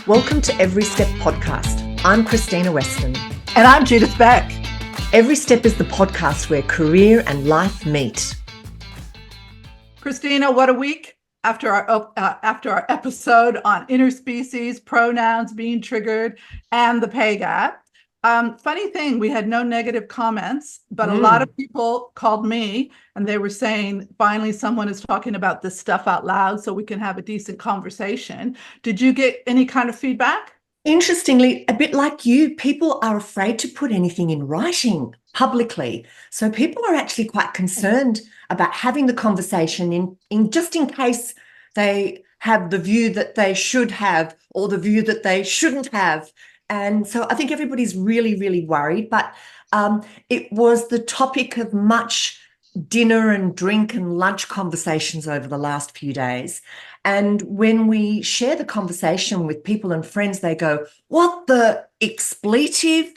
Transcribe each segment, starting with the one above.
Welcome to Every Step Podcast. I'm Christina Weston. And I'm Judith Beck. Every Step is the podcast where career and life meet. Christina, what a week after our episode on interspecies, pronouns being triggered, and the pay gap. Funny thing, we had no negative comments, but a lot of people called me and they were saying, finally, someone is talking about this stuff out loud so we can have a decent conversation. Did you get any kind of feedback? Interestingly, a bit like you, people are afraid to put anything in writing publicly. So people are actually quite concerned about having the conversation in just in case they have the view that they should have or the view that they shouldn't have. And so I think everybody's really, really worried, but it was the topic of much dinner and drink and lunch conversations over the last few days. And when we share the conversation with people and friends, they go, "What the expletive?"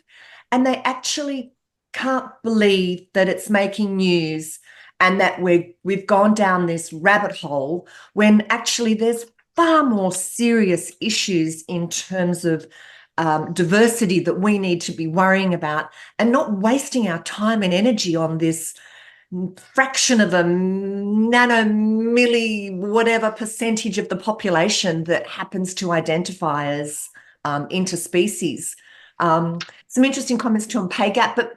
And they actually can't believe that it's making news and that we've gone down this rabbit hole when actually there's far more serious issues in terms of diversity that we need to be worrying about and not wasting our time and energy on this fraction of a nanomilli whatever percentage of the population that happens to identify as interspecies. Some interesting comments too on pay gap, but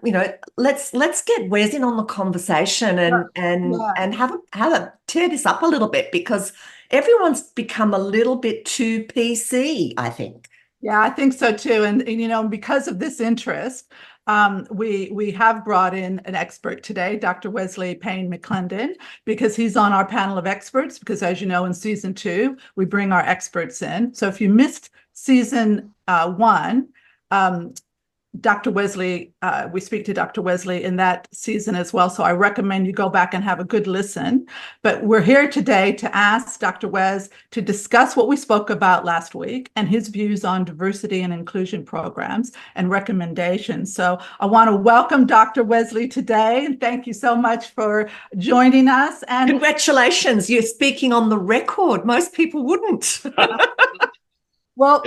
let's get Wes in on the conversation and have a tear this up a little bit, because everyone's become a little bit too PC, I think. Yeah, I think so too. And because of this interest, we have brought in an expert today, Dr. Wesley Payne McClendon, because he's on our panel of experts, because as you know, in season 2, we bring our experts in. So if you missed season 1, Dr. Wesley, we speak to Dr. Wesley in that season as well. So I recommend you go back and have a good listen. But we're here today to ask Dr. Wes to discuss what we spoke about last week and his views on diversity and inclusion programs and recommendations. So I want to welcome Dr. Wesley today. And thank you so much for joining us. And congratulations, you're speaking on the record. Most people wouldn't. Well,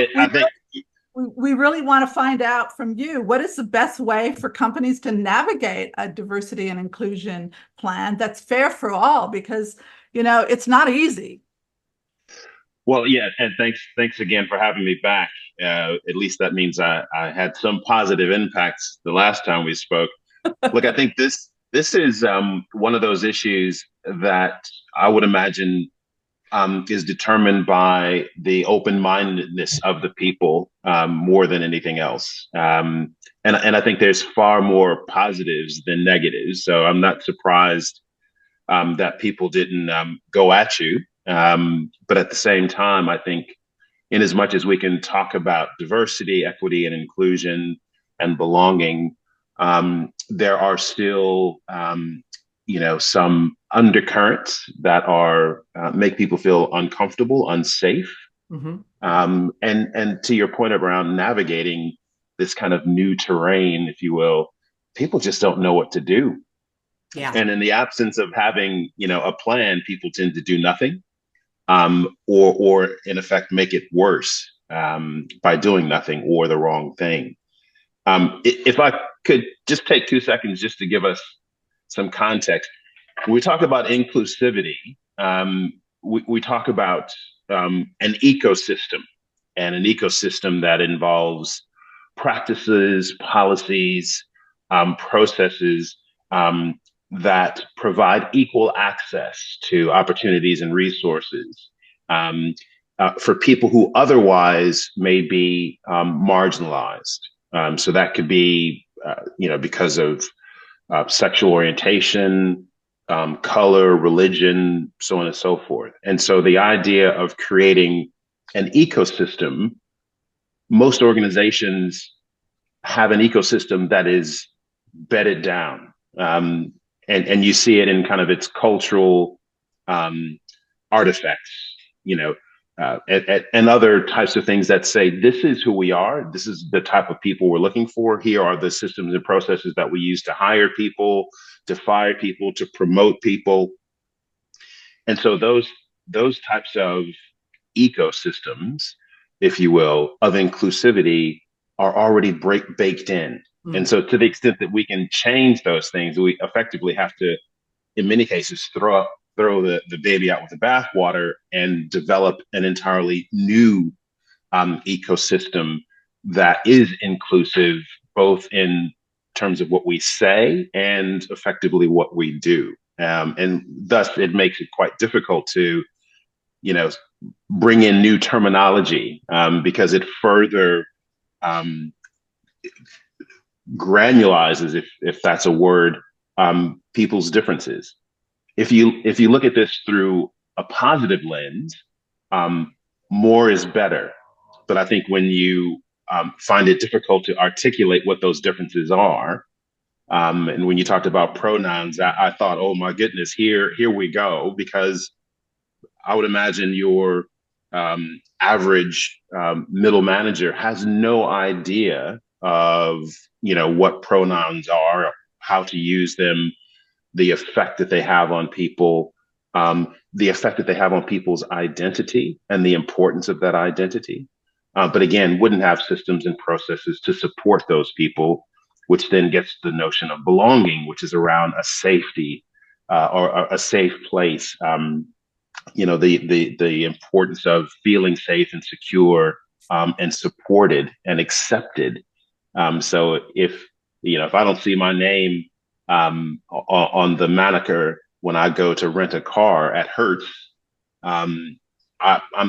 we really want to find out from you, what is the best way for companies to navigate a diversity and inclusion plan that's fair for all? Because, it's not easy. Well, yeah, and thanks again for having me back. At least that means I had some positive impacts the last time we spoke. Look, I think this is one of those issues that I would imagine is determined by the open-mindedness of the people more than anything else. And I think there's far more positives than negatives. So I'm not surprised that people didn't go at you. But at the same time, I think in as much as we can talk about diversity, equity, and inclusion and belonging, there are still some undercurrents that are make people feel uncomfortable, unsafe. Mm-hmm. And to your point around navigating this kind of new terrain, if you will, people just don't know what to do. Yeah. And in the absence of having, a plan, people tend to do nothing, or in effect make it worse by doing nothing or the wrong thing. If I could just take 2 seconds just to give us some context. When we talk about inclusivity, we talk about an ecosystem, and an ecosystem that involves practices, policies, processes that provide equal access to opportunities and resources for people who otherwise may be marginalized. So that could be, because of sexual orientation, color, religion, so on and so forth. And so the idea of creating an ecosystem, most organizations have an ecosystem that is bedded down. And you see it in kind of its cultural artifacts, and other types of things that say, this is who we are. This is the type of people we're looking for. Here are the systems and processes that we use to hire people, to fire people, to promote people. And so those types of ecosystems if you will, of inclusivity are already baked in. And so to the extent that we can change those things, we effectively have to, in many cases, throw the baby out with the bathwater and develop an entirely new ecosystem that is inclusive, both in terms of what we say and effectively what we do. And thus, it makes it quite difficult to, you know, bring in new terminology because it further um, granulizes, if that's a word, people's differences. If you look at this through a positive lens, more is better. But I think when you find it difficult to articulate what those differences are, and when you talked about pronouns, I thought, oh my goodness, here we go, because I would imagine your average middle manager has no idea of, what pronouns are, how to use them, the effect that they have on people, the effect that they have on people's identity and the importance of that identity. But again, wouldn't have systems and processes to support those people, which then gets the notion of belonging, which is around a safety or a safe place. The importance of feeling safe and secure and supported and accepted. So if I don't see my name on the moniker when I go to rent a car at Hertz, I'm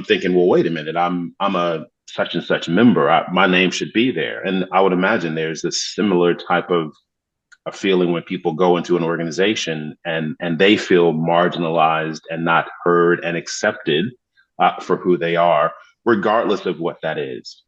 thinking, well, wait a minute, I'm a such and such member. My name should be there, and I would imagine there's this similar type of a feeling when people go into an organization and they feel marginalized and not heard and accepted for who they are, regardless of what that is.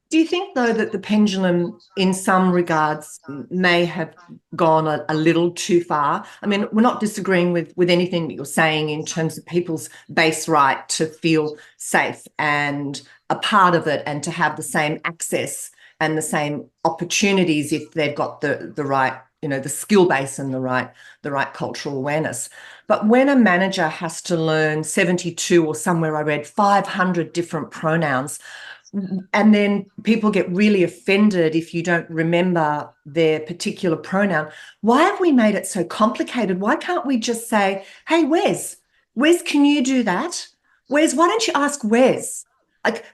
Do you think, though, that the pendulum in some regards may have gone a little too far? I mean, we're not disagreeing with anything that you're saying in terms of people's base right to feel safe and a part of it and to have the same access and the same opportunities if they've got the right, the skill base and the right cultural awareness. But when a manager has to learn 72 or somewhere I read 500 different pronouns, and then people get really offended if you don't remember their particular pronoun. Why have we made it so complicated? Why can't we just say, hey, Wes, can you do that? Wes, why don't you ask Wes?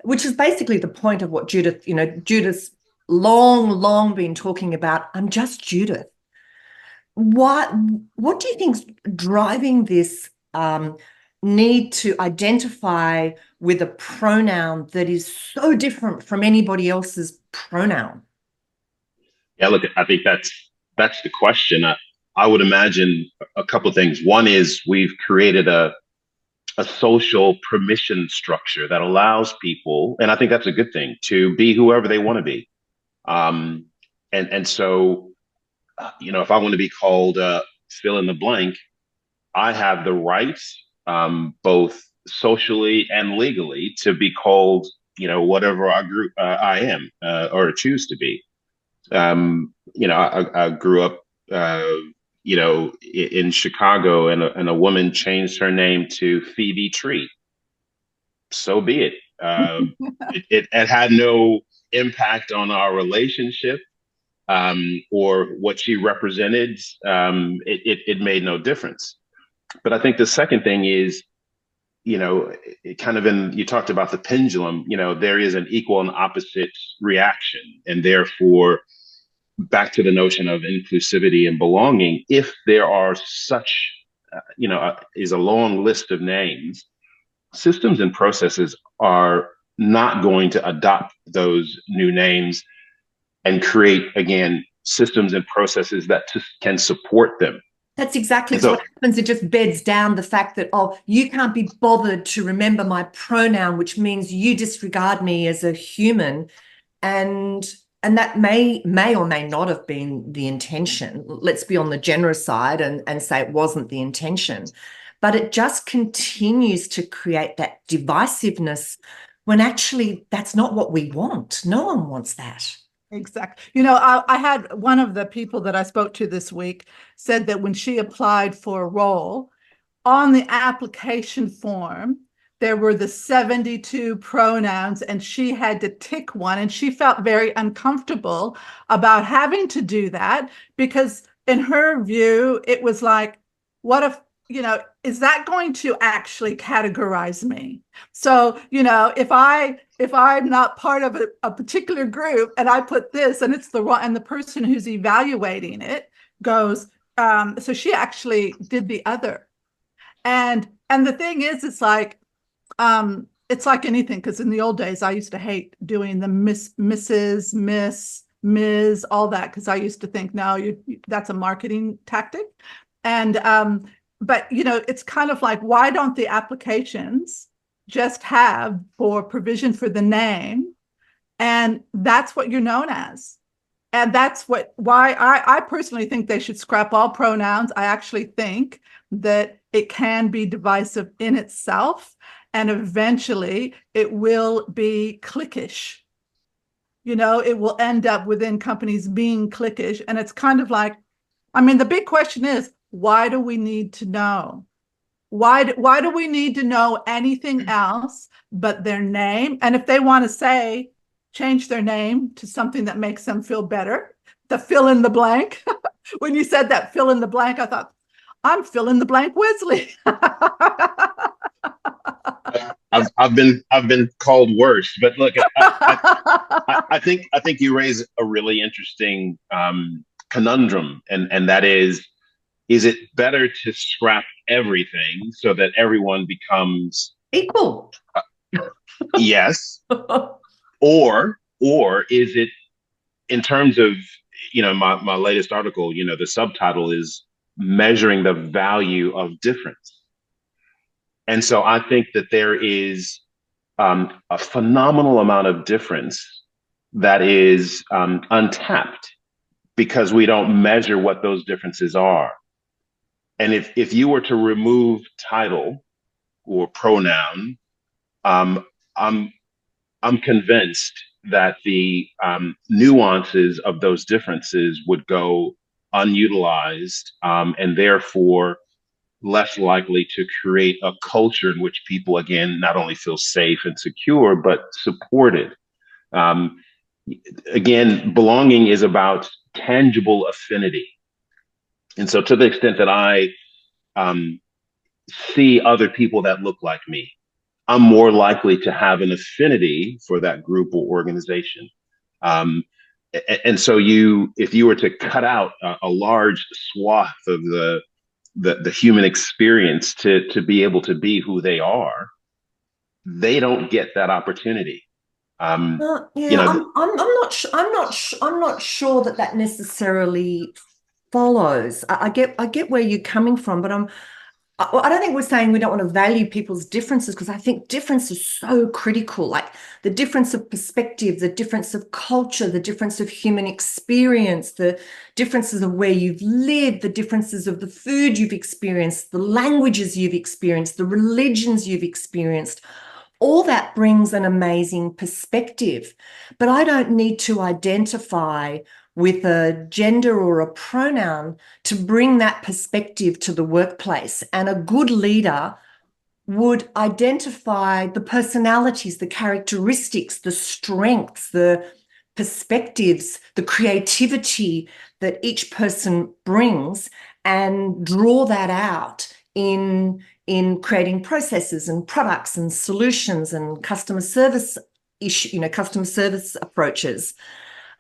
Which is basically the point of what Judith's long been talking about. I'm just Judith. What do you think's driving this need to identify with a pronoun that is so different from anybody else's pronoun? Yeah, look, I think that's the question. I would imagine a couple of things. One is we've created a social permission structure that allows people, and I think that's a good thing, to be whoever they want to be. And so, if I want to be called fill in the blank, I have the rights, both socially and legally, to be called, whatever I am or choose to be. I grew up, in Chicago, and a woman changed her name to Phoebe Tree. So be it. It had no impact on our relationship or what she represented. It made no difference. But I think the second thing is, you talked about the pendulum, there is an equal and opposite reaction. And therefore, back to the notion of inclusivity and belonging, if there are such, is a long list of names, systems and processes are not going to adopt those new names and create, again, systems and processes that can support them. That's exactly what happens. It just beds down the fact that, you can't be bothered to remember my pronoun, which means you disregard me as a human. And that may or may not have been the intention. Let's be on the generous side and say it wasn't the intention. But it just continues to create that divisiveness when actually that's not what we want. No one wants that. Exactly. I had one of the people that I spoke to this week said that when she applied for a role, on the application form, there were the 72 pronouns, and she had to tick one, and she felt very uncomfortable about having to do that, because in her view, it was like, what if, is that going to actually categorize me? So, if I'm not part of a particular group and I put this and it's the wrong, and the person who's evaluating it goes, so she actually did the other. And the thing is, it's like anything, because in the old days, I used to hate doing the Mrs., Miss, Ms., all that, because I used to think, no, that's a marketing tactic. And but it's kind of like, why don't the applications just have for provision for the name, and that's what you're known as? And that's why I personally think they should scrap all pronouns. I actually think that it can be divisive in itself, and eventually it will be cliquish. It will end up within companies being cliquish. And it's kind of like, the big question is, why do we need to know? Why do we need to know anything else but their name? And if they want to change their name to something that makes them feel better, the fill in the blank. When you said that fill in the blank, I thought, I'm fill in the blank Wesley. I've been called worse, but look, I think you raise a really interesting conundrum, and that is it better to scrap everything so that everyone becomes equal? Yes. Or is it, in terms of, my latest article, the subtitle is measuring the value of difference. And so I think that there is a phenomenal amount of difference that is untapped because we don't measure what those differences are. And if you were to remove title or pronoun, I'm convinced that the nuances of those differences would go unutilized, and therefore less likely to create a culture in which people, again, not only feel safe and secure, but supported. Again, belonging is about tangible affinity. And so to the extent that I see other people that look like me, I'm more likely to have an affinity for that group or organization. And so if you were to cut out a large swath of the human experience to be able to be who they are, they don't get that opportunity. I'm not sure that necessarily follows. I get where you're coming from, but I don't think we're saying we don't want to value people's differences, because I think difference is so critical, like the difference of perspective, the difference of culture, the difference of human experience, the differences of where you've lived, the differences of the food you've experienced, the languages you've experienced, the religions you've experienced. All that brings an amazing perspective. But I don't need to identify with a gender or a pronoun to bring that perspective to the workplace. And a good leader would identify the personalities, the characteristics, the strengths, the perspectives, the creativity that each person brings, and draw that out in creating processes and products and solutions and customer service customer service approaches.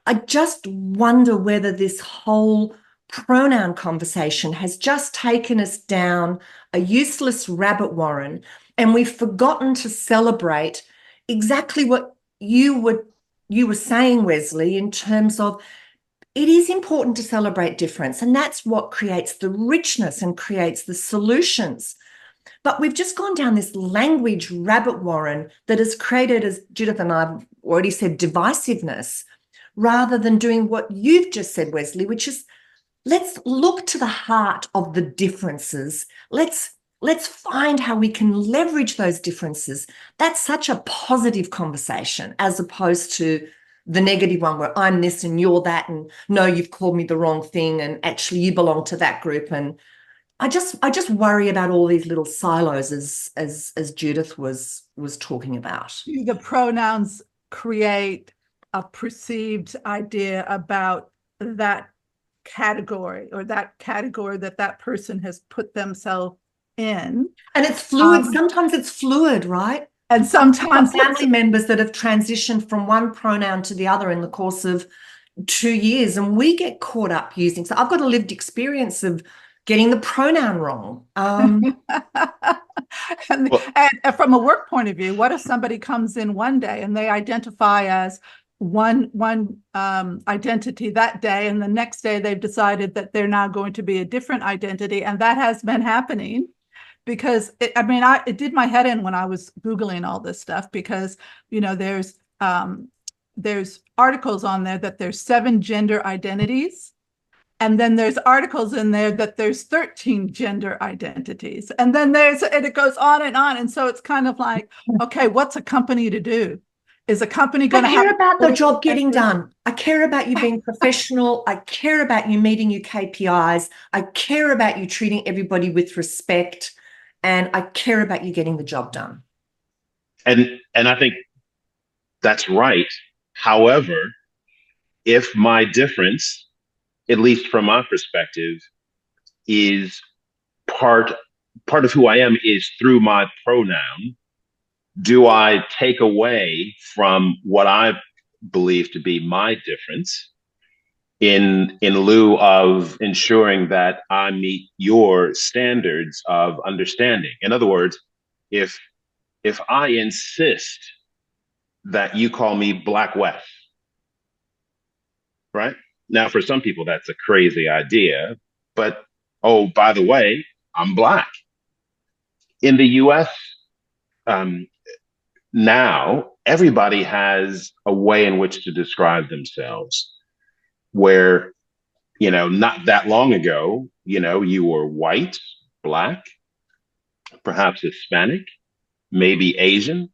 I just wonder whether this whole pronoun conversation has just taken us down a useless rabbit warren, and we've forgotten to celebrate exactly what you were saying, Wesley, in terms of it is important to celebrate difference, and that's what creates the richness and creates the solutions. But we've just gone down this language rabbit warren that has created, as Judith and I've already said, divisiveness, rather than doing what you've just said, Wesley, which is let's look to the heart of the differences. Let's find how we can leverage those differences. That's such a positive conversation, as opposed to the negative one where I'm this and you're that, and no, you've called me the wrong thing, and actually you belong to that group. And I just worry about all these little silos as Judith was talking about. The pronouns create a perceived idea about that category, or that category that person has put themselves in. And it's fluid. Sometimes it's fluid, right? And sometimes family members that have transitioned from one pronoun to the other in the course of 2 years, and we get caught up using. So I've got a lived experience of getting the pronoun wrong. and from a work point of view, what if somebody comes in one day and they identify as one identity that day, and the next day they've decided that they're now going to be a different identity? And that has been happening, because it did my head in when I was Googling all this stuff, because, you know, there's articles on there that there's 7 gender identities. And then there's articles in there that there's 13 gender identities. And then and it goes on. And so it's kind of like, okay, what's a company to do? Is a company going to have... I care about the job getting done. I care about you being professional. I care about you meeting your KPIs. I care about you treating everybody with respect. And I care about you getting the job done. And I think that's right. However, if my difference, at least from my perspective, is part of who I am is through my pronoun, do I take away from what I believe to be my difference in lieu of ensuring that I meet your standards of understanding? In other words, if I insist that you call me Black Wes, right? Now, for some people, that's a crazy idea, but, oh, by the way, I'm Black. In the US, now, everybody has a way in which to describe themselves, where, you know, not that long ago, you know, you were white, Black, perhaps Hispanic, maybe Asian.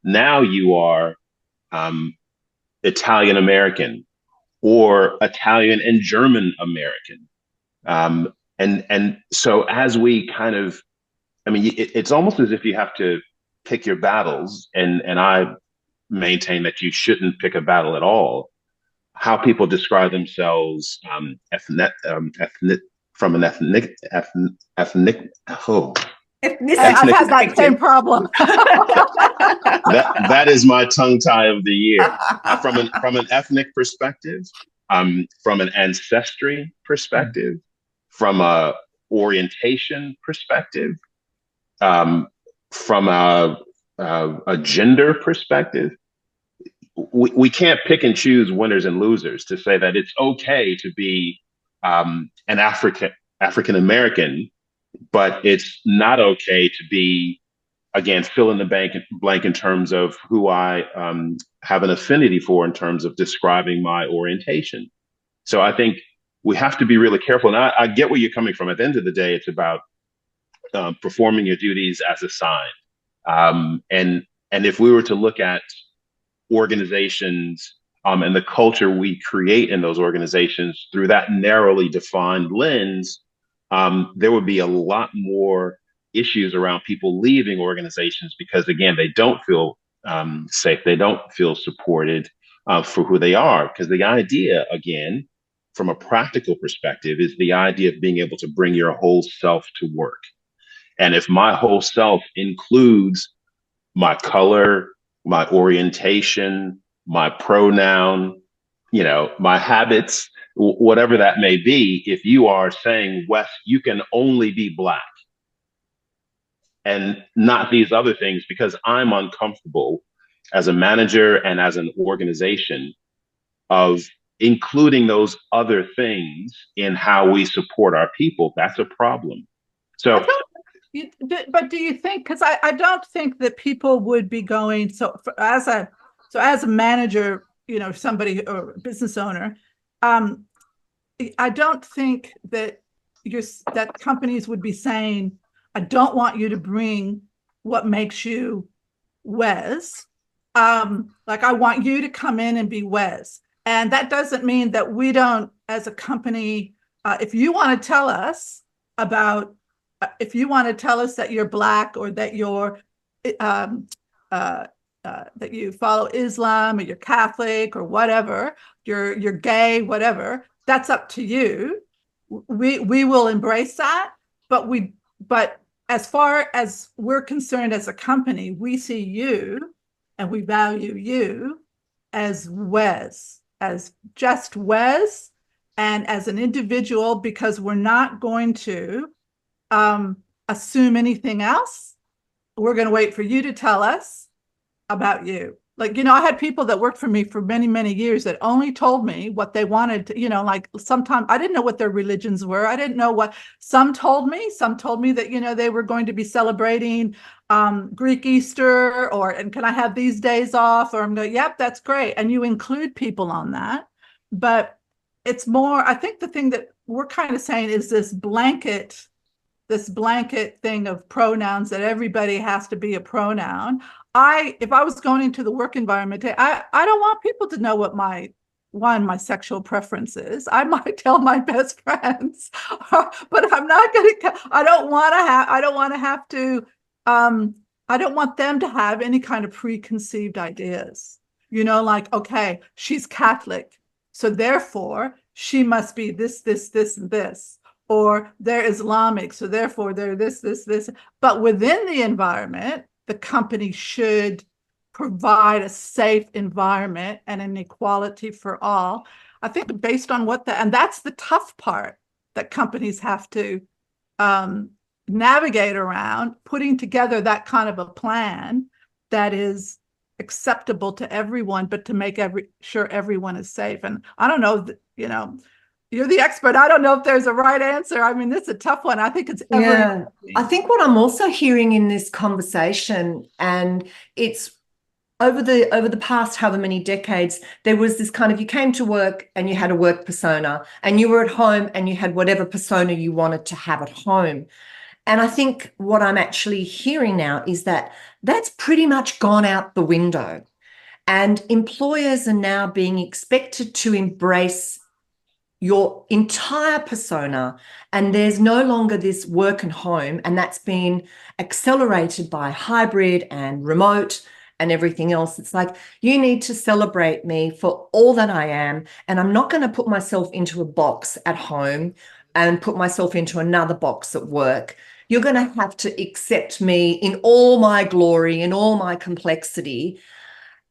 Now you are Italian American, or Italian and German American. And so as we kind of, it's almost as if you have to pick your battles, and I maintain that you shouldn't pick a battle at all. How people describe themselves from an ethnic. I've had that same problem. that is my tongue tie of the year. From an ethnic perspective, from an ancestry perspective, from a orientation perspective, from a gender perspective, we can't pick and choose winners and losers to say that it's okay to be an African American, but it's not okay to be, again, fill in the blank in terms of who I have an affinity for in terms of describing my orientation. So I think we have to be really careful. And I get where you're coming from. At the end of the day, it's about performing your duties as assigned. And if we were to look at organizations and the culture we create in those organizations through that narrowly defined lens, there would be a lot more issues around people leaving organizations because, again, they don't feel safe. They don't feel supported for who they are. Because the idea, again, from a practical perspective, is the idea of being able to bring your whole self to work. And if my whole self includes my color, my orientation, my pronoun, my habits, whatever that may be, if you are saying, Wes, you can only be Black and not these other things because I'm uncomfortable as a manager and as an organization of including those other things in how we support our people, that's a problem. So, but do you think, because I don't think that people would be going, as a manager, somebody or business owner, I don't think that that companies would be saying, I don't want you to bring what makes you Wes. Like, I want you to come in and be Wes. And that doesn't mean that we don't, as a company, if you want to tell us about if you want to tell us that you're Black, or that you're that you follow Islam, or you're Catholic, or whatever, you're gay, whatever, that's up to you. We will embrace that, but as far as we're concerned as a company, we see you and we value you as Wes, as just Wes, and as an individual, because we're not going to assume anything else. We're going to wait for you to tell us about you. Like, I had people that worked for me for many, many years that only told me what they wanted to, like sometimes I didn't know what their religions were. I didn't know what some told me that, they were going to be celebrating Greek Easter, and can I have these days off? Or I'm going, yep, that's great. And you include people on that. But it's more, I think the thing that we're kind of saying is this blanket thing of pronouns, that everybody has to be a pronoun. If I was going into the work environment, I don't want people to know what my sexual preference is. I might tell my best friends, but I'm not going to, I don't want them to have any kind of preconceived ideas, like, okay, she's Catholic, so therefore she must be this, this, this, and this. Or they're Islamic, so therefore they're this, this, this. But within the environment, the company should provide a safe environment and an equality for all. I think based on and that's the tough part that companies have to navigate around, putting together that kind of a plan that is acceptable to everyone, but to make sure everyone is safe. And I don't know, you're the expert. I don't know if there's a right answer. I mean, it's a tough one. I think it's Yeah. I think what I'm also hearing in this conversation, and it's over the past however many decades, there was this kind of, you came to work and you had a work persona, and you were at home and you had whatever persona you wanted to have at home. And I think what I'm actually hearing now is that that's pretty much gone out the window. And employers are now being expected to embrace your entire persona, and there's no longer this work and home, and that's been accelerated by hybrid and remote and everything else. It's like, you need to celebrate me for all that I am, and I'm not going to put myself into a box at home and put myself into another box at work. You're going to have to accept me in all my glory, in all my complexity.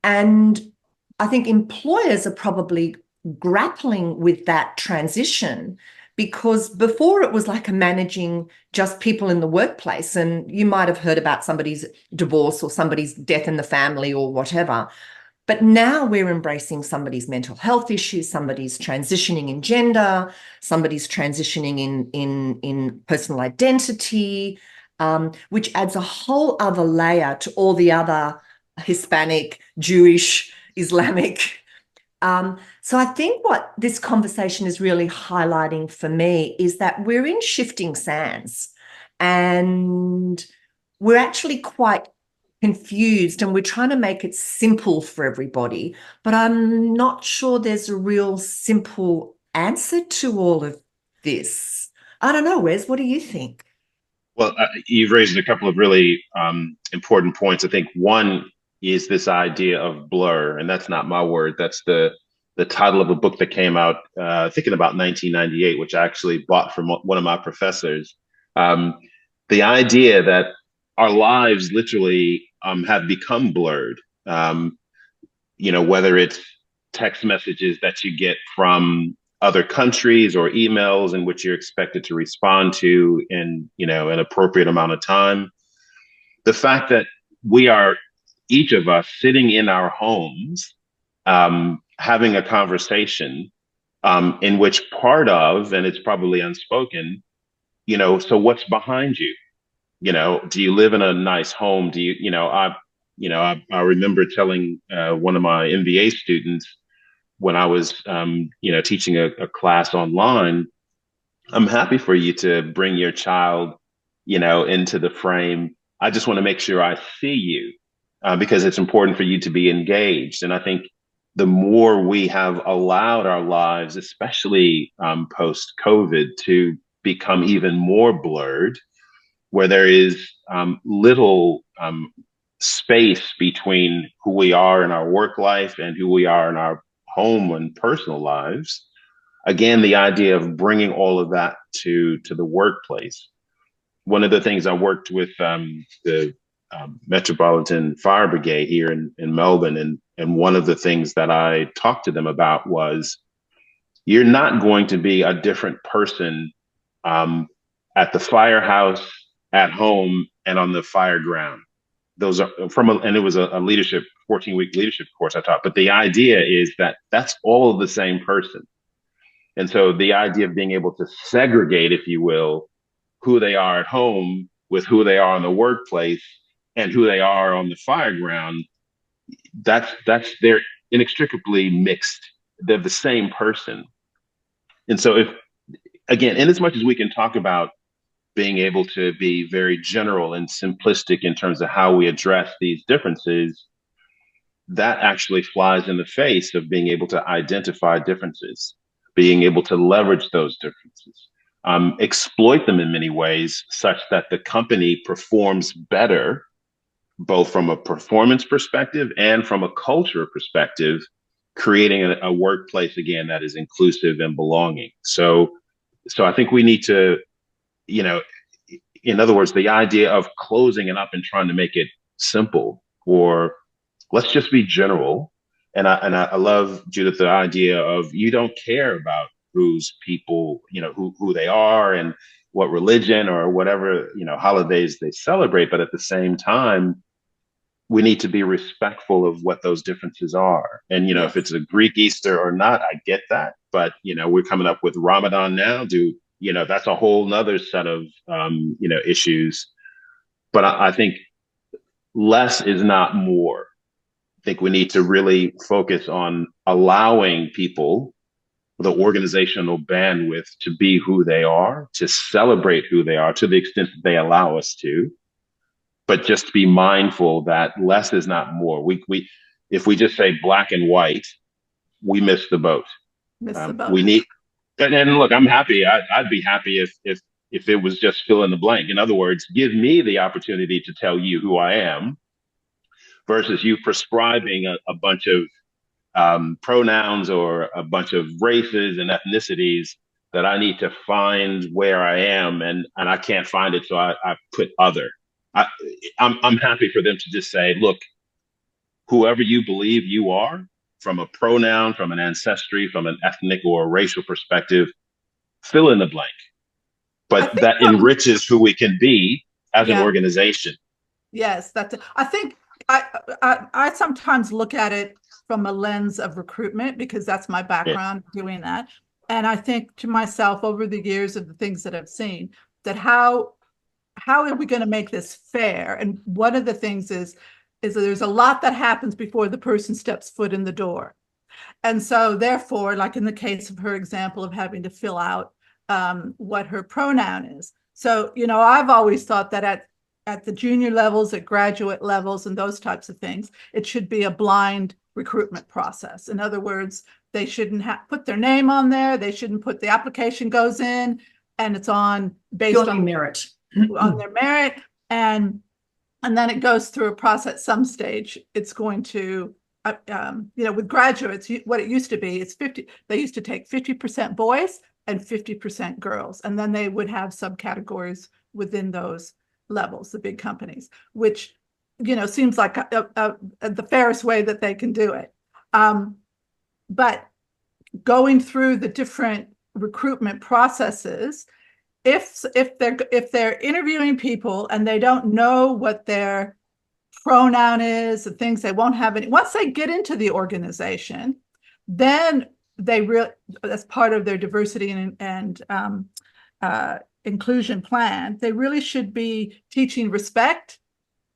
And I think employers are probably grappling with that transition, because before it was like a managing just people in the workplace, and you might have heard about somebody's divorce or somebody's death in the family or whatever. But now we're embracing somebody's mental health issues, somebody's transitioning in gender, somebody's transitioning in personal identity, which adds a whole other layer to all the other Hispanic, Jewish, Islamic. So I think what this conversation is really highlighting for me is that we're in shifting sands, and we're actually quite confused, and we're trying to make it simple for everybody. But I'm not sure there's a real simple answer to all of this. I don't know, Wes, what do you think? Well, you've raised a couple of really important points. I think one is this idea of blur, and that's not my word. That's the title of a book that came out, I think in about 1998, which I actually bought from one of my professors. The idea that our lives literally have become blurred. Whether it's text messages that you get from other countries or emails in which you're expected to respond to in an appropriate amount of time. The fact that we are, each of us, sitting in our homes, having a conversation in which part of, and it's probably unspoken, so what's behind you? Do you live in a nice home? Do you, I remember telling one of my MBA students when I was, teaching a class online, I'm happy for you to bring your child, into the frame. I just want to make sure I see you because it's important for you to be engaged. And I think the more we have allowed our lives, especially post-COVID, to become even more blurred, where there is little space between who we are in our work life and who we are in our home and personal lives. Again, the idea of bringing all of that to the workplace. One of the things I worked with the Metropolitan Fire Brigade here in Melbourne, and one of the things that I talked to them about was, you're not going to be a different person at the firehouse, at home, and on the fire ground. Those are and it was a leadership 14-week leadership course I taught. But the idea is that that's all the same person. And so the idea of being able to segregate, if you will, who they are at home with who they are in the workplace and who they are on the fire ground, they're inextricably mixed. They're the same person. And so if, again, in as much as we can talk about being able to be very general and simplistic in terms of how we address these differences, that actually flies in the face of being able to identify differences, being able to leverage those differences, exploit them in many ways such that the company performs better, both from a performance perspective and from a culture perspective, creating a workplace, again, that is inclusive and belonging. So I think we need to, in other words, the idea of closing it up and trying to make it simple, or let's just be general. And I love, Judith, the idea of, you don't care about whose people, who they are and what religion or whatever, holidays they celebrate. But at the same time, we need to be respectful of what those differences are. And, Yes. If it's a Greek Easter or not, I get that. But, we're coming up with Ramadan now. That's a whole nother set of, issues. But I think less is not more. I think we need to really focus on allowing people the organizational bandwidth to be who they are, to celebrate who they are to the extent that they allow us to, but just be mindful that less is not more. If we just say black and white, we miss the boat. We need, and look, I'm happy. I'd be happy if it was just fill in the blank. In other words, give me the opportunity to tell you who I am, versus you prescribing a bunch of pronouns or a bunch of races and ethnicities that I need to find where I am, and I can't find it, so I put other. I'm happy for them to just say, look, whoever you believe you are, from a pronoun, from an ancestry, from an ethnic or racial perspective, fill in the blank. But that enriches who we can be as an organization. Yes, I think I sometimes look at it from a lens of recruitment, because that's my background doing that. And I think to myself, over the years of the things that I've seen, that how are we going to make this fair? And one of the things is that there's a lot that happens before the person steps foot in the door. And so therefore, like in the case of her example of having to fill out what her pronoun is. So, I've always thought that at the junior levels, at graduate levels, and those types of things, it should be a blind recruitment process. In other words, they shouldn't put their name on there. They shouldn't put, the application goes in and it's based on merit. On their merit. And then it goes through a process. At some stage, it's going to, with graduates, what it used to be, it's 50, they used to take 50% boys and 50% girls. And then they would have subcategories within those levels, the big companies, which, seems like the fairest way that they can do it. But going through the different recruitment processes, if they're interviewing people and they don't know what their pronoun is, the things, they won't have any. Once they get into the organization, then that's part of their diversity and inclusion plan. They really should be teaching respect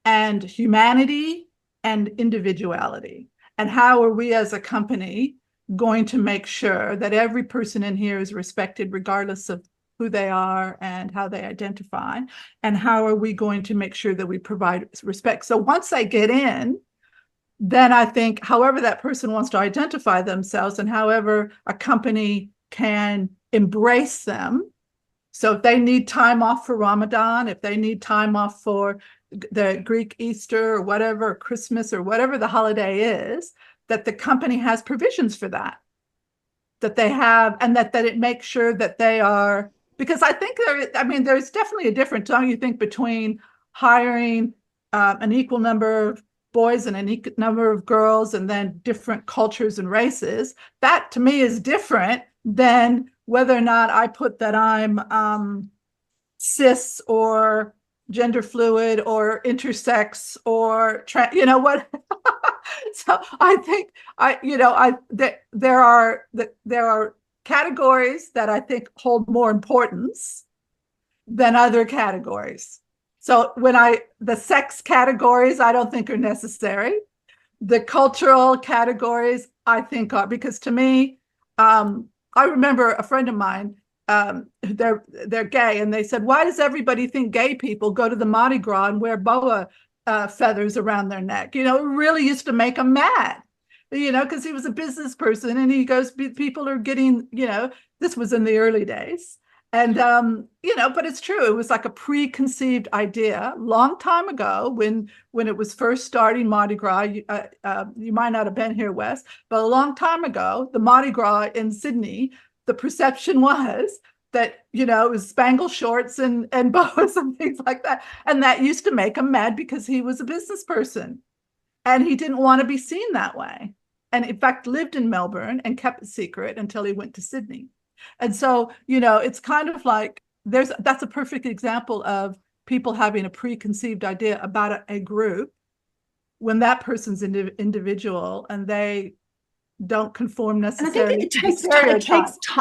and humanity and individuality. And how are we as a company going to make sure that every person in here is respected regardless of who they are and how they identify? And how are we going to make sure that we provide respect? So once they get in, then I think however that person wants to identify themselves and however a company can embrace them So if they need time off for Ramadan, if they need time off for the Greek Easter or whatever, Christmas or whatever the holiday is, that the company has provisions for that, that they have, and that it makes sure that they are, because I think there's definitely a difference, don't you think, between hiring an equal number of boys and an equal number of girls and then different cultures and races. That to me is different than whether or not I put that I'm cis or gender fluid or intersex or what. So I think there are categories that I think hold more importance than other categories. So the sex categories I don't think are necessary. The cultural categories I think are, because to me, I remember a friend of mine, they're gay, and they said, why does everybody think gay people go to the Mardi Gras and wear boa feathers around their neck? It really used to make him mad, because he was a business person, and he goes, people are getting, this was in the early days. And, but it's true. It was like a preconceived idea long time ago when it was first starting Mardi Gras. You might not have been here, Wes, but a long time ago, the Mardi Gras in Sydney, the perception was that, it was spangle shorts and boas and things like that. And that used to make him mad because he was a business person and he didn't want to be seen that way. And in fact, lived in Melbourne and kept it secret until he went to Sydney. And so, it's kind of like that's a perfect example of people having a preconceived idea about a group when that person's individual and they don't conform necessarily. And I think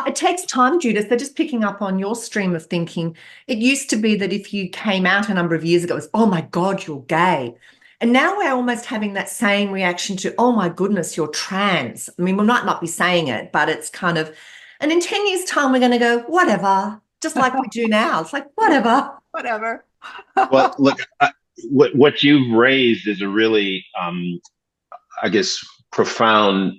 it takes time, Judith. They're just picking up on your stream of thinking. It used to be that if you came out a number of years ago, it was, oh my God, you're gay. And now we're almost having that same reaction to, oh my goodness, you're trans. I mean, we might not be saying it, but it's kind of, and in 10 years' time, we're going to go, whatever, just like we do now. It's like, whatever. Whatever. Well, look, what you've raised is a really, I guess, profound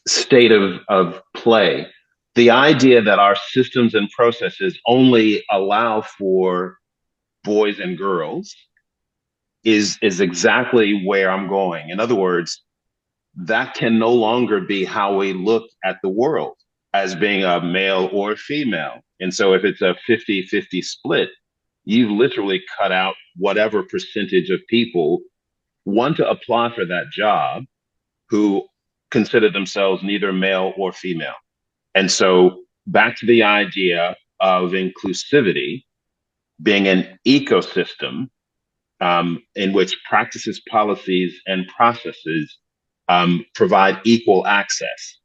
state of play. The idea that our systems and processes only allow for boys and girls is exactly where I'm going. In other words, that can no longer be how we look at the world, as being a male or female. And so if it's a 50-50 split, you've literally cut out whatever percentage of people want to apply for that job who consider themselves neither male or female. And so back to the idea of inclusivity being an ecosystem in which practices, policies, and processes provide equal access.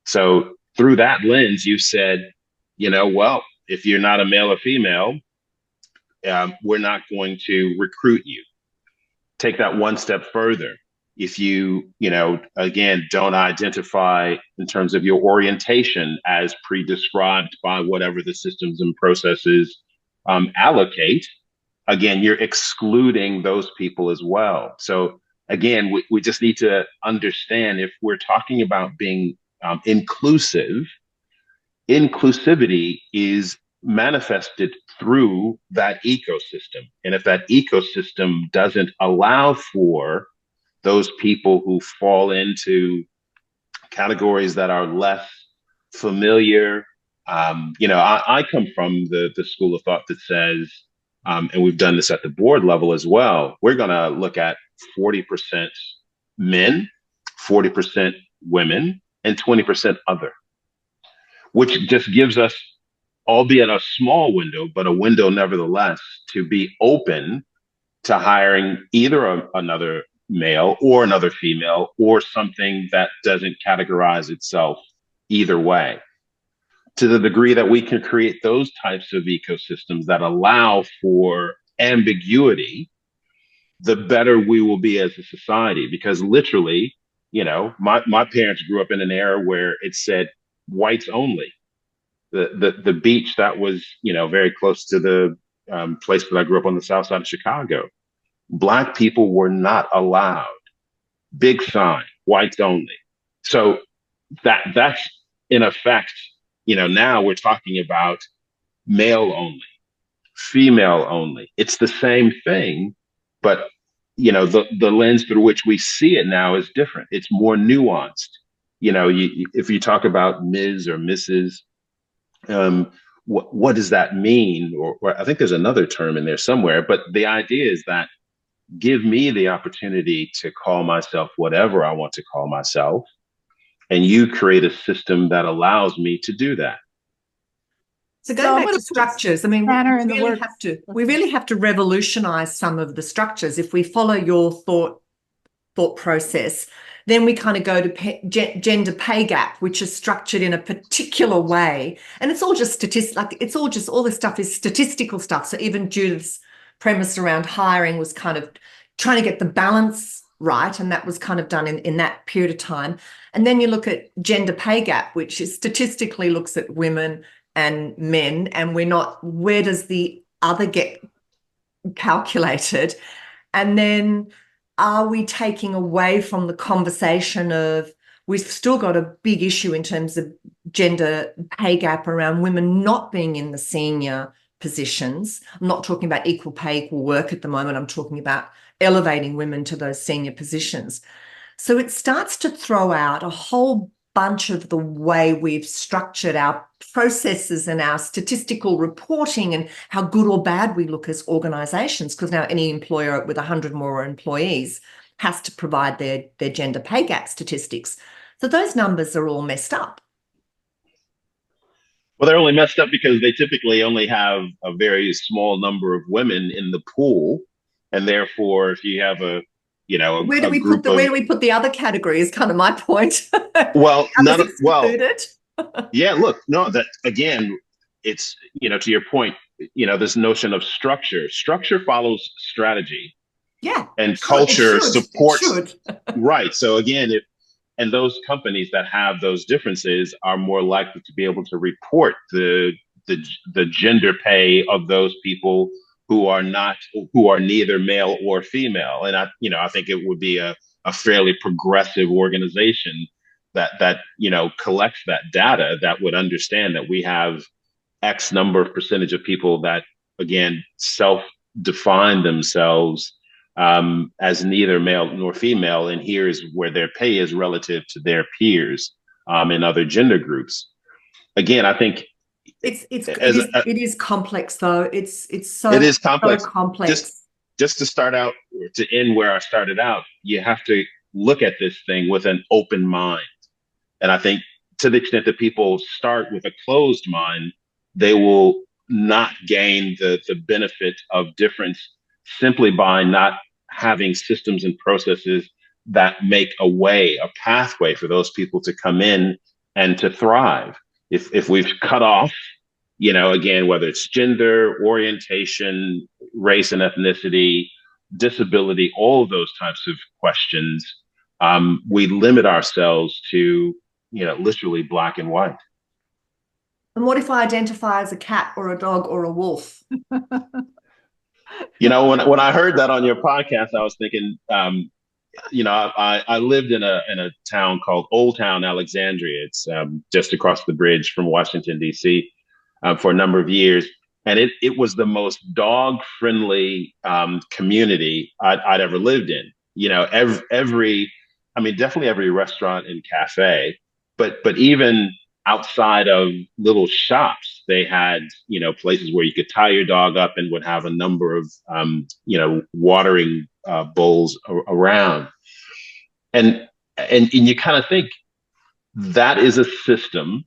So through that lens, you said, well, if you're not a male or female, we're not going to recruit you. Take that one step further. If you, again, don't identify in terms of your orientation as pre-described by whatever the systems and processes allocate, again, you're excluding those people as well. So again, we just need to understand, if we're talking about being inclusive, inclusivity is manifested through that ecosystem. And if that ecosystem doesn't allow for those people who fall into categories that are less familiar, I come from the school of thought that says, and we've done this at the board level as well, we're going to look at 40% men, 40% women, and 20% other, which just gives us, albeit a small window, but a window nevertheless, to be open to hiring either another male or another female, or something that doesn't categorize itself either way. To the degree that we can create those types of ecosystems that allow for ambiguity, the better we will be as a society. Because literally, my parents grew up in an era where it said whites only. The beach that was, very close to the place that I grew up on the south side of Chicago, Black people were not allowed. Big sign, whites only. So that's in effect, now we're talking about male only, female only. It's the same thing, but the lens through which we see it now is different. It's more nuanced. If you talk about Ms. or Mrs., what does that mean? Or I think there's another term in there somewhere, but the idea is that give me the opportunity to call myself whatever I want to call myself, and you create a system that allows me to do that. So going back to structures, I mean, we really have to revolutionize some of the structures. If we follow your thought process, then we kind of go to gender pay gap, which is structured in a particular way. And it's all just statistics, like it's all this stuff is statistical stuff. So even Judith's premise around hiring was kind of trying to get the balance right. And that was kind of done in that period of time. And then you look at gender pay gap, which is statistically looks at women and men, and where does the other get calculated? And then are we taking away from the conversation of, we've still got a big issue in terms of gender pay gap around women not being in the senior positions. I'm not talking about equal pay, equal work at the moment. I'm talking about elevating women to those senior positions. So it starts to throw out a whole bunch of the way we've structured our processes and our statistical reporting and how good or bad we look as organisations, because now any employer with 100 more employees has to provide their gender pay gap statistics. So those numbers are all messed up. Well, they're only messed up because they typically only have a very small number of women in the pool. And therefore, if you have where do we put the other category is kind of my point. Well, yeah, look, no, that again, it's, to your point, this notion of structure. Structure follows strategy. Yeah. And culture supports. Right. So again, and those companies that have those differences are more likely to be able to report the gender pay of those people who are neither male or female. And I think it would be a fairly progressive organization that collects that data, that would understand that we have X number of percentage of people that, again, self-define themselves as neither male nor female, and here's where their pay is relative to their peers in other gender groups. Again, I think it is complex, though. It is complex. So complex. Just to start out, to end where I started out, you have to look at this thing with an open mind. And I think to the extent that people start with a closed mind, they will not gain the benefit of difference simply by not having systems and processes that make a pathway for those people to come in and to thrive. If we've cut off, again, whether it's gender, orientation, race and ethnicity, disability, all of those types of questions, we limit ourselves to, literally black and white. And what if I identify as a cat or a dog or a wolf? When I heard that on your podcast, I was thinking, I lived in a town called Old Town Alexandria. It's just across the bridge from Washington, D.C. For a number of years. And it was the most dog-friendly community I'd ever lived in. Definitely every restaurant and cafe, but even outside of little shops, they had, places where you could tie your dog up and would have a number of, watering bowls around. And you kind of think that is a system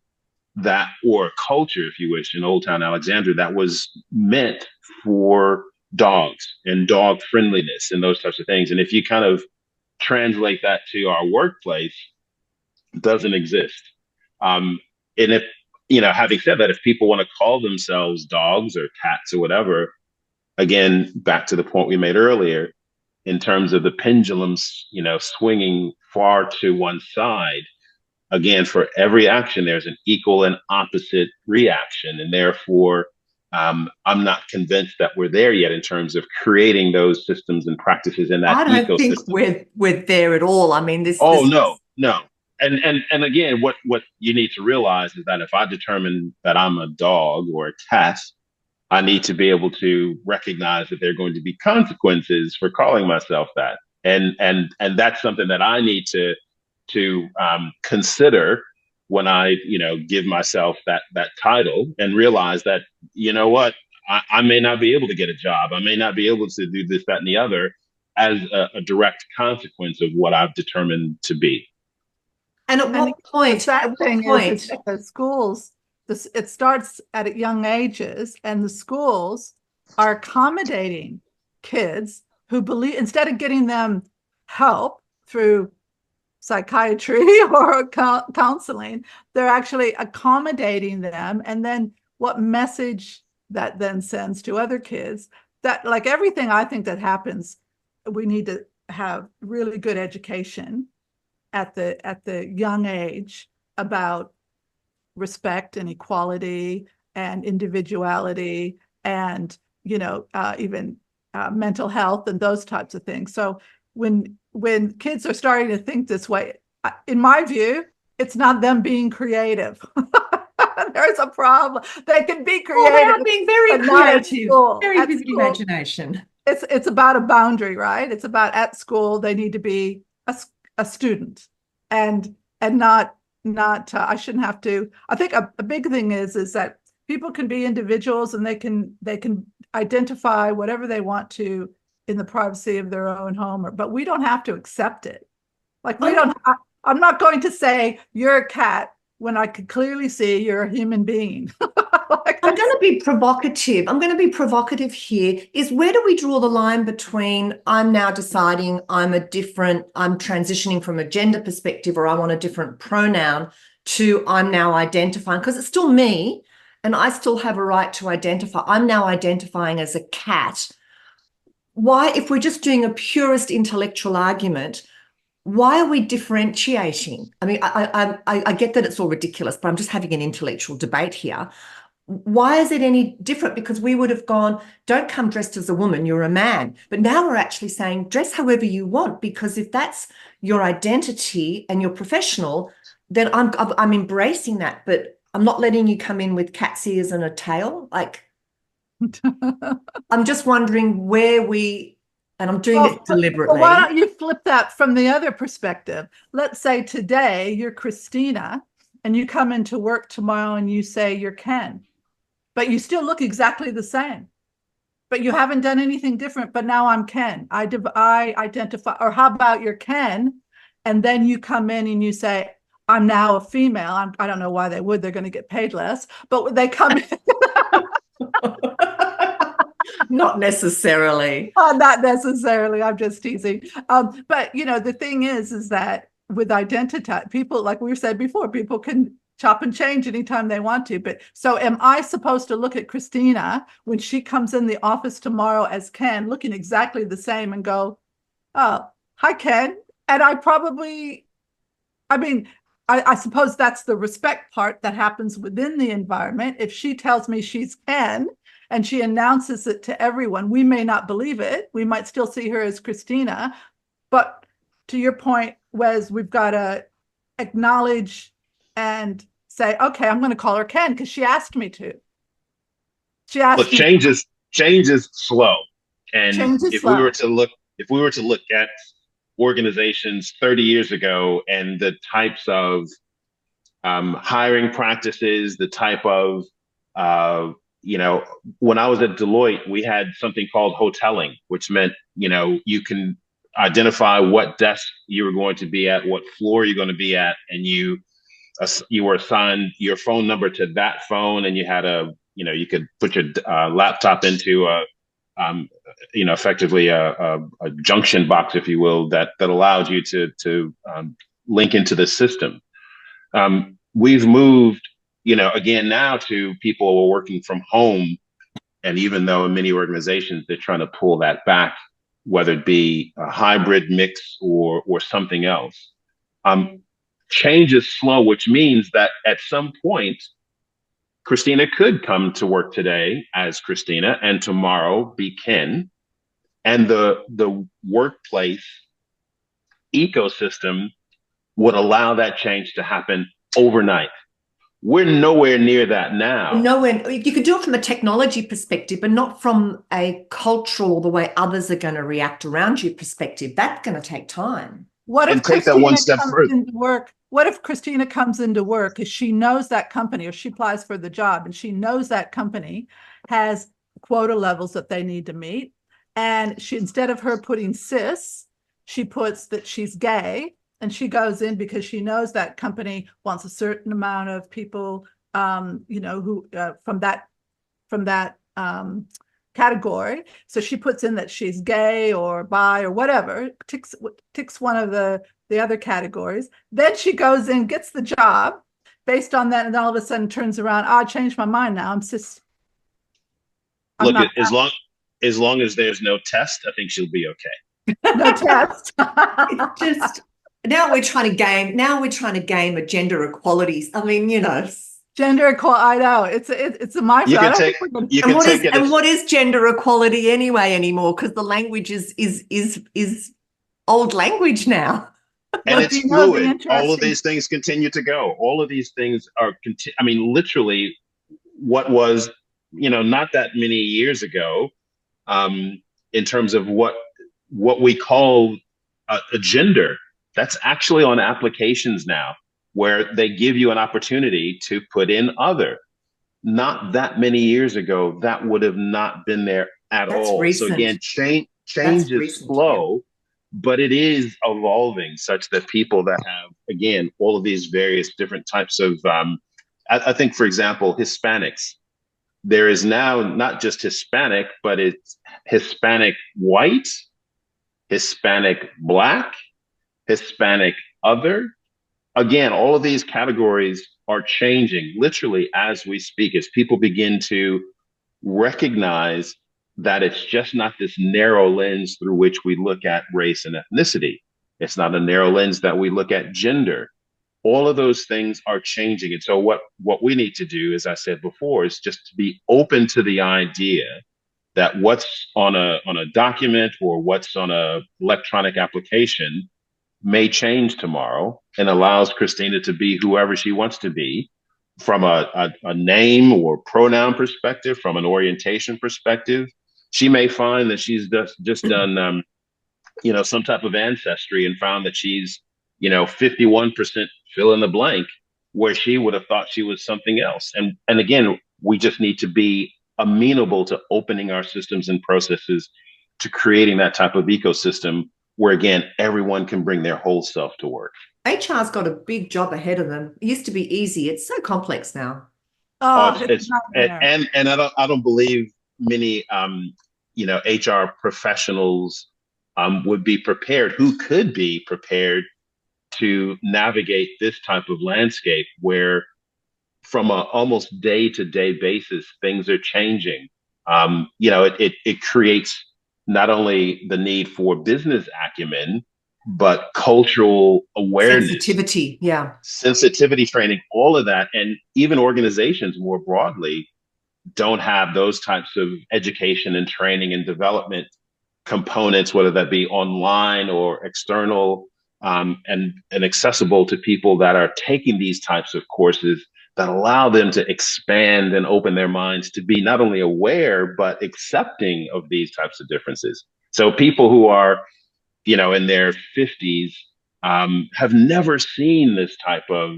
or a culture, if you wish, in Old Town Alexandria that was meant for dogs and dog friendliness and those types of things. And if you kind of translate that to our workplace, it doesn't exist. And if, having said that, if people want to call themselves dogs or cats or whatever, again, back to the point we made earlier, in terms of the pendulums, swinging far to one side, again, for every action, there's an equal and opposite reaction. And therefore, I'm not convinced that we're there yet in terms of creating those systems and practices in that ecosystem. I don't think we're there at all. I mean, No. and again, what you need to realize is that if I determine that I'm a dog or a cat, I need to be able to recognize that there are going to be consequences for calling myself that, and that's something that I need to consider when I give myself that title, and realize that what, I may not be able to get a job, I may not be able to do this, that, and the other as a direct consequence of what I've determined to be. And at what point? The sad thing is Point? the schools, it starts at young ages, and the schools are accommodating kids who believe, instead of getting them help through psychiatry or counseling, they're actually accommodating them. And then what message that then sends to other kids, that like everything I think that happens, we need to have really good education at the young age about respect and equality and individuality, and even mental health and those types of things. So when kids are starting to think this way, in my view, it's not them being creative. There's a problem. They can be creative. Well, they are being very creative, very vivid imagination. It's about a boundary, right? It's about, at school they need to be a student, and not I shouldn't have to. I think a big thing is that people can be individuals, and they can identify whatever they want to in the privacy of their own home, but we don't have to accept it. Like we don't. I'm not going to say you're a cat when I could clearly see you're a human being. I'm going to be provocative. I'm going to be provocative here. Is where do we draw the line between I'm now deciding I'm transitioning from a gender perspective, or I want a different pronoun, to I'm now identifying, because it's still me and I still have a right to identify. I'm now identifying as a cat. Why, if we're just doing a purist intellectual argument, why are we differentiating? I mean, I get that it's all ridiculous, but I'm just having an intellectual debate here. Why is it any different? Because we would have gone, don't come dressed as a woman, you're a man. But now we're actually saying dress however you want, because if that's your identity and you're professional, then I'm embracing that. But I'm not letting you come in with cat's ears and a tail. Like, I'm just wondering where and I'm doing it deliberately. Well, why don't you flip that from the other perspective? Let's say today you're Christina and you come into work tomorrow and you say you're Ken, but you still look exactly the same, but you haven't done anything different. But now I'm Ken. I identify. Or how about you're Ken, and then you come in and you say, I'm now a female. I don't know why they would. They're going to get paid less, but they come in. Not necessarily. Not necessarily. I'm just teasing. But the thing is that with identity, people, like we said before, people can chop and change anytime they want to. But so am I supposed to look at Christina when she comes in the office tomorrow as Ken, looking exactly the same, and go, oh, hi, Ken? And I suppose that's the respect part that happens within the environment. If she tells me she's Ken and she announces it to everyone, we may not believe it. We might still see her as Christina. But to your point, Wes, we've got to acknowledge and say, okay, I'm going to call her Ken because she asked me to. She asked. Look, change is slow, and if we were to look at organizations 30 years ago and the types of hiring practices, the type of when I was at Deloitte, we had something called hoteling, which meant, you can identify what desk you were going to be at, what floor you're going to be at, and you were assigned your phone number to that phone, and you had you could put your laptop into effectively a junction box, if you will, that allowed you to link into the system. We've moved, again now to people working from home. And even though in many organizations, they're trying to pull that back, whether it be a hybrid mix or something else. Change is slow, which means that at some point, Christina could come to work today as Christina and tomorrow be Ken. And the workplace ecosystem would allow that change to happen overnight. We're nowhere near that now. Nowhere. You could do it from a technology perspective, but not from a cultural or the way others are going to react around you perspective. That's going to take time. What if And take that one step comes further. into work? What if Christina comes into work because she knows that company, or she applies for the job and she knows that company has quota levels that they need to meet, and she, instead of her putting cis, she puts that she's gay, and she goes in because she knows that company wants a certain amount of people, who from that category. So she puts in that she's gay or bi or whatever, ticks one of the other categories. Then she goes in, gets the job based on that, and then all of a sudden turns around. Oh, I changed my mind now. I'm cis. Look, as long as there's no test, I think she'll be okay. No test. Just now we're trying to game a gender equality. I mean, Gender equality. I know it's a mindset. What is gender equality anyway anymore? Because the language is old language now. And it's fluid. All of these things continue to go. All of these things are, literally what was, not that many years ago, in terms of what we call a gender, that's actually on applications now, where they give you an opportunity to put in other. Not that many years ago, that would have not been there at all. Recent. So again, change is slow. Yeah. But it is evolving such that people that have, again, all of these various different types of, I think, for example, Hispanics, there is now not just Hispanic, but it's Hispanic white, Hispanic black, Hispanic other. Again, all of these categories are changing literally as we speak, as people begin to recognize that it's just not this narrow lens through which we look at race and ethnicity. It's not a narrow lens that we look at gender. All of those things are changing. And so what we need to do, as I said before, is just to be open to the idea that what's on a document or what's on a electronic application may change tomorrow, and allows Christina to be whoever she wants to be, from a name or pronoun perspective, from an orientation perspective. She may find that she's just done, some type of ancestry and found that she's, 51% fill in the blank, where she would have thought she was something else. And again, we just need to be amenable to opening our systems and processes to creating that type of ecosystem where, again, everyone can bring their whole self to work. HR's got a big job ahead of them. It used to be easy. It's so complex now. And I don't believe many HR professionals would be prepared, who could be prepared to navigate this type of landscape where, from a almost day-to-day basis, things are changing. It creates not only the need for business acumen, but cultural awareness, sensitivity training, all of that. And even organizations more broadly don't have those types of education and training and development components, whether that be online or external, and accessible to people that are taking these types of courses that allow them to expand and open their minds to be not only aware, but accepting of these types of differences. So people who are, in their 50s, have never seen this type of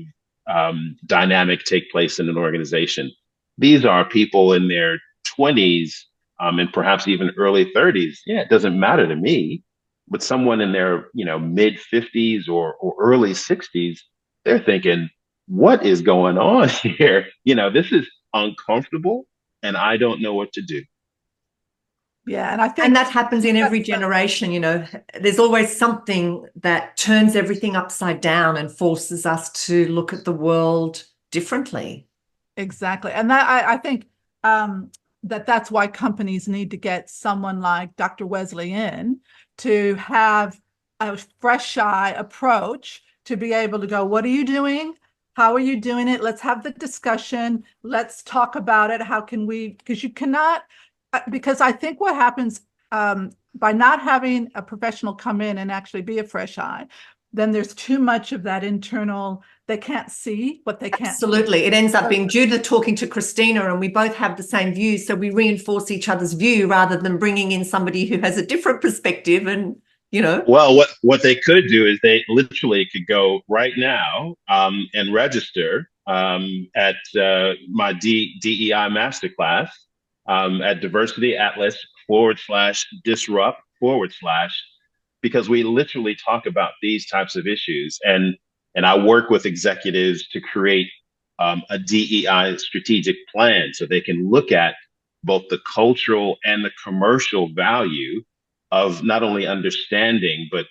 dynamic take place in an organization. These are people in their 20s, and perhaps even early 30s. Yeah, it doesn't matter to me. But someone in their, mid 50s or early 60s, they're thinking, what is going on here? This is uncomfortable, and I don't know what to do. Yeah, and I think that happens in every generation. There's always something that turns everything upside down and forces us to look at the world differently. Exactly. And that I think that's why companies need to get someone like Dr. Wesley in to have a fresh eye approach, to be able to go, what are you doing? How are you doing it? Let's have the discussion. Let's talk about it. How can we, because you cannot, because I think what happens by not having a professional come in and actually be a fresh eye, then there's too much of that internal, they can't see what they can't see. Absolutely. It ends up being Judith talking to Christina and we both have the same views. So we reinforce each other's view rather than bringing in somebody who has a different perspective and, Well, what they could do is they literally could go right now and register at my DEI masterclass at Diversity Atlas /disrupt / because we literally talk about these types of issues. And I work with executives to create a DEI strategic plan so they can look at both the cultural and the commercial value of not only understanding, but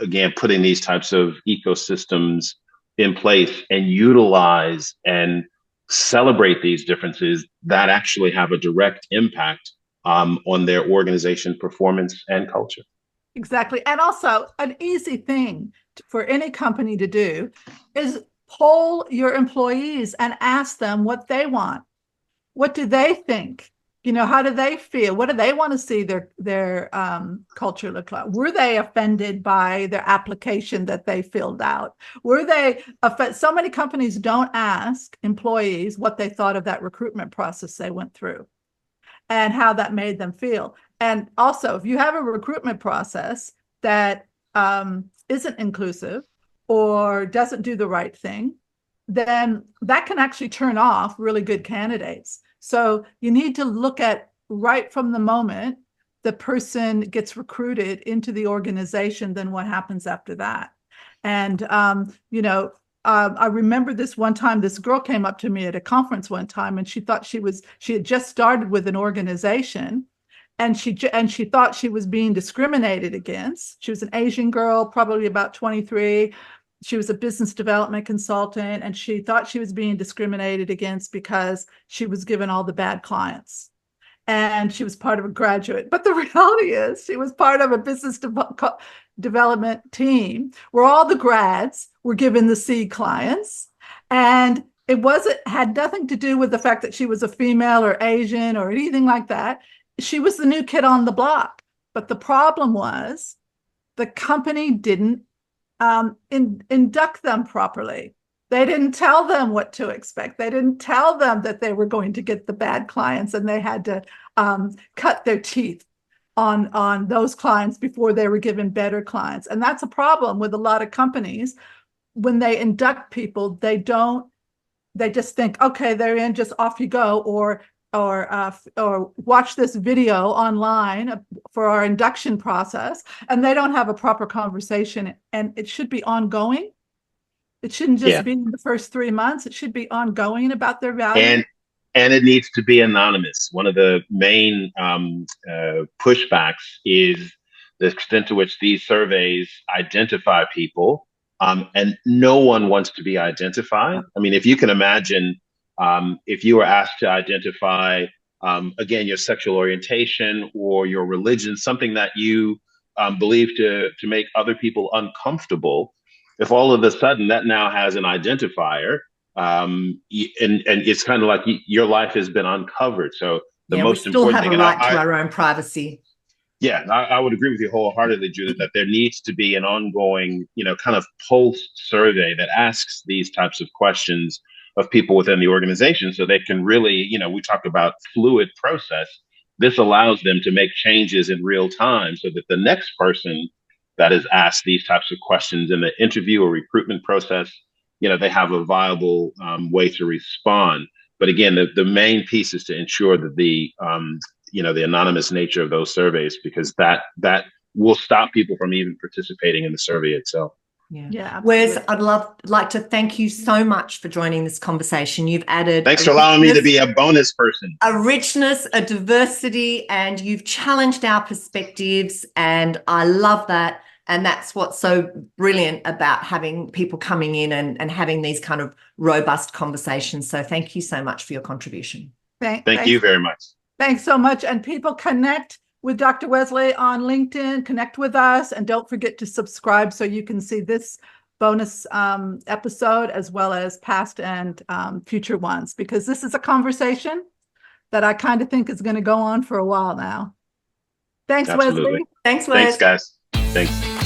again, putting these types of ecosystems in place and utilize and celebrate these differences that actually have a direct impact on their organization performance and culture. Exactly. And also an easy thing for any company to do is poll your employees and ask them what they want. What do they think? How do they feel? What do they want to see their culture look like? Were they offended by their application that they filled out? Were they offended? So many companies don't ask employees what they thought of that recruitment process they went through and how that made them feel. And also, if you have a recruitment process that isn't inclusive or doesn't do the right thing, then that can actually turn off really good candidates. So you need to look at right from the moment the person gets recruited into the organization, then what happens after that. And, I remember this one time, this girl came up to me at a conference one time and she thought she had just started with an organization and she thought she was being discriminated against. She was an Asian girl, probably about 23. She was a business development consultant, and she thought she was being discriminated against because she was given all the bad clients. And she was part of a graduate. But the reality is she was part of a business development team where all the grads were given the C clients. And it had nothing to do with the fact that she was a female or Asian or anything like that. She was the new kid on the block. But the problem was the company didn't induct them properly. They didn't tell them what to expect. They didn't tell them that they were going to get the bad clients and they had to cut their teeth on those clients before they were given better clients. And that's a problem with a lot of companies. When they induct people, they just think, okay, they're in, just off you go, or watch this video online for our induction process, and they don't have a proper conversation. And it should be ongoing. It shouldn't just be in the first 3 months. It should be ongoing about their value. And it needs to be anonymous. One of the main pushbacks is the extent to which these surveys identify people, and no one wants to be identified. I mean, if you can imagine, if you were asked to identify, again, your sexual orientation or your religion, something that you believe to make other people uncomfortable, if all of a sudden that now has an identifier, and it's kind of like your life has been uncovered. So the most important thing, we still have a right to our own privacy. Yeah, I would agree with you wholeheartedly, Judith, that there needs to be an ongoing, kind of pulse survey that asks these types of questions of people within the organization so they can really, we talk about fluid process. This allows them to make changes in real time so that the next person that is asked these types of questions in the interview or recruitment process, they have a viable way to respond. But again, the main piece is to ensure that the anonymous nature of those surveys, because that will stop people from even participating in the survey itself. Yeah. Wes, I'd like to thank you so much for joining this conversation. You've added. Thanks for allowing me to be a bonus person. A richness, a diversity, and you've challenged our perspectives, and I love that. And that's what's so brilliant about having people coming in and having these kind of robust conversations. So thank you so much for your contribution. Thank you very much. Thanks so much. And people, connect with Dr. Wesley on LinkedIn, connect with us, and don't forget to subscribe so you can see this bonus episode as well as past and future ones, because this is a conversation that I kind of think is going to go on for a while now. Thanks, Absolutely. Wesley. Thanks, Wes. Thanks, guys. Thanks.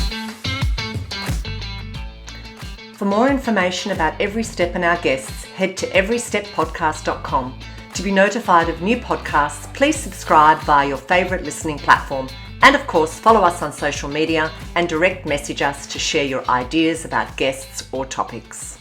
For more information about Every Step and our guests, head to everysteppodcast.com. To be notified of new podcasts, please subscribe via your favourite listening platform. And of course, follow us on social media and direct message us to share your ideas about guests or topics.